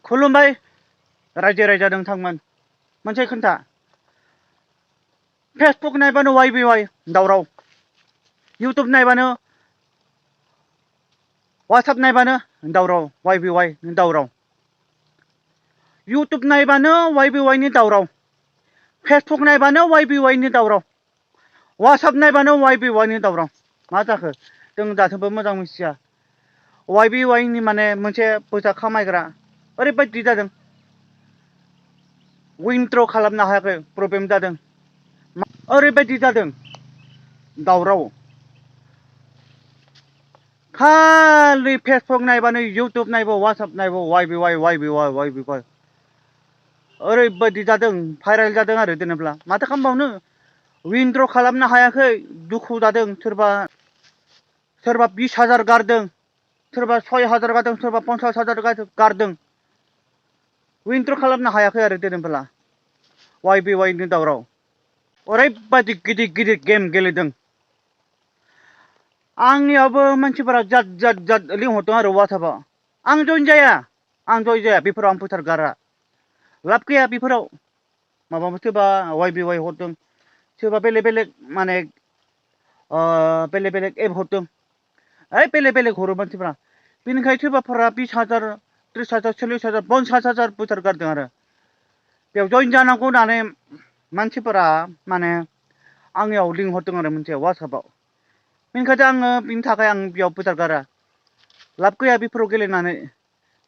खुलुमबाय रायजो राजा नोंथांमोन। मोनसे खोन्था, फेसबुक नायबानो YBY दावराव, इउटुब नायबानो, WhatsApp नायबानो दावराव, YBY दावराव, इउटुब नायबानो YBY नि दावराव, फेसबुक नायबानो YBY नि दावराव, WhatsApp नायबानो YBY नि दावराव। मा जाखो? जों दासिमबो मोजां मिथिया। YBY नि माने मोनसे फैसा खामायग्रा ओरैबायदि जादों, विथड्र खालामनो हायाखै, प्रब्लेम जादों। ओरैबायदि जादों दावराव, खालि फेसबुक नायबानो, इउटुब नायबानो, WhatsApp नायबानो YBY ओरैबायदि जादों, भाइरेल जादों आरो जेनेबा माथो खालामबावनो, विथड्र खालामनो हायाखै, दुखु जादों। सोरबा 20,000 गारदों, सोरबा 6,000 गारदों, सोरबा 50,000 गारदों, विथड्र खालामनो हायाखै आरो जेनेबा YBY नि दावराव। ओरैबायदि गिदिर गिदिर गेम गेलेदों। आंनियावबो मानसिफोरा जाद लिंहरदों आरो WhatsAppआव। आं जइन जाया, बेफोराव आं फैसा गारा, लाब गैया बेफोराव। माबा सोरबा YBY हरदों, सोरबा बेलेग माने बेलेग एप हरदों, बेलेग हरो मानसिफोरा। बेनिखायनो सोरबाफोरा 20,000, 30,000, 40,000, 50,000 फैसा गारदों आरो बेयाव जइन जानांगौ होननानै मानसिफोरा माने आंनियाव लिंहरदों आरो मोनसे WhatsAppआव। बेनिखायनो आङो बिनि थाखाय आं बेयाव फैसा गारा, लाब गैया बेफोराव गेलेनानै।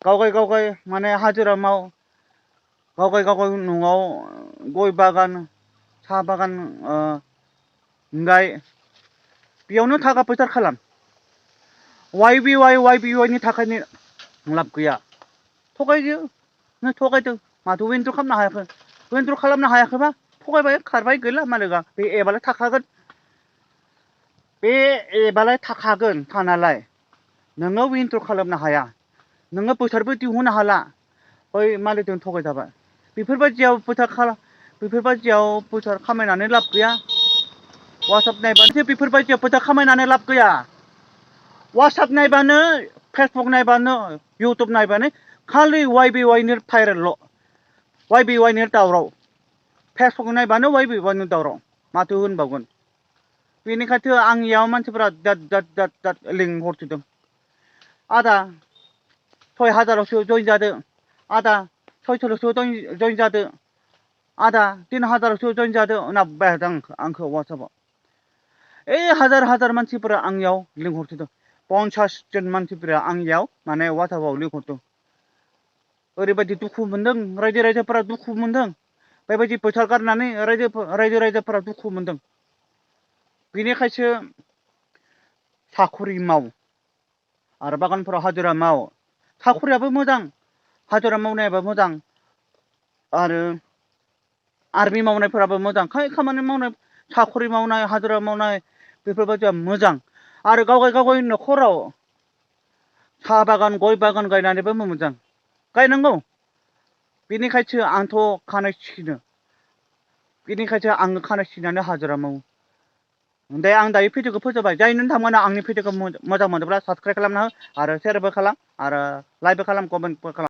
गावगाय माने हाजिरा माव, गावगाय न'आव गय बागान, साहा बागान गाय, बेयावनो थाखा फैसा खालाम। YBY नि थाखायनो लाब गैया। थगायदों। माथो विथड्र खालामनो हायाखै? विथड्र खालामनो हायाखैबा थगायबाय, खारबाय, गैला मालिका। बे एपआलाय थाखागोन, थानालाय नोङो विथड्र खालामनो हाया, नोङो फैसाबो दिहुननो हाला, बै मालिकजों थगायजाबाय। बेफोरबायदियाव फैसा खामायनानै लाब गैया। WhatsApp नायबानो बेफोरबायदियाव फैसा खामायनानै लाब गैया। WhatsApp नायबानो, फेसबुक नायबानो, इउटुब नायबानो खालि YBY नि भाइरेलल', YBY नि दावराव। फेसबुक नायबानो YBY नि दावराव। माथो होनबावगोन? बेनिखायनो आंनियाव मानसिफोरा जाद लिंहरजोबदों। आदा 6,000आवसो जइन जादो, आदा 600ल'सो जइन जादो, आदा 3,000आवसो जइन जादो होनना बुंबाय थादों आंखौ WhatsAppआव। हाजार मानसिफोरा आंनियाव लिंहरजोबदों। 50 जन मानसिफोरा आंनियाव माने WhatsAppआव लिंहरदों। ओरैबायदि दुखु मोनदों, रायजो राजाफोरा दुखु मोनदों। बेबायदि फैसा गारनानै रायजो राजाफोरा दुखु मोनदों। बेनिखायसो साखरि माव आरो बागानफोराव हाजिरा माव। साखरियाबो मोजां, हाजिरा मावनायाबो मोजां, आरो आर्मि मावनायफोराबो मोजां। खामानि मावनाय, साखरि मावनाय, हाजिरा मावनाय, बेफोरबायदिया मोजां। आरो गावगाय न'खराव साहा बागान, गय बागान गायनानैबो मोजां। गायनांगौ। बेनिखायसो आंथ' खानाय सिनो, बेनिखायसो आङो खानाय सिननानै हाजिरा मावो। दे, आं दायो भिडिअखौ फोजोबबाय। जाय नोंथांमोना आंनि भिडिअखौ मोजां मोनोब्ला साबस्क्राइब खालामना हो, आरो शेयारबो खालाम, आरो लाइकबो खालाम, कमेन्टबो खालाम।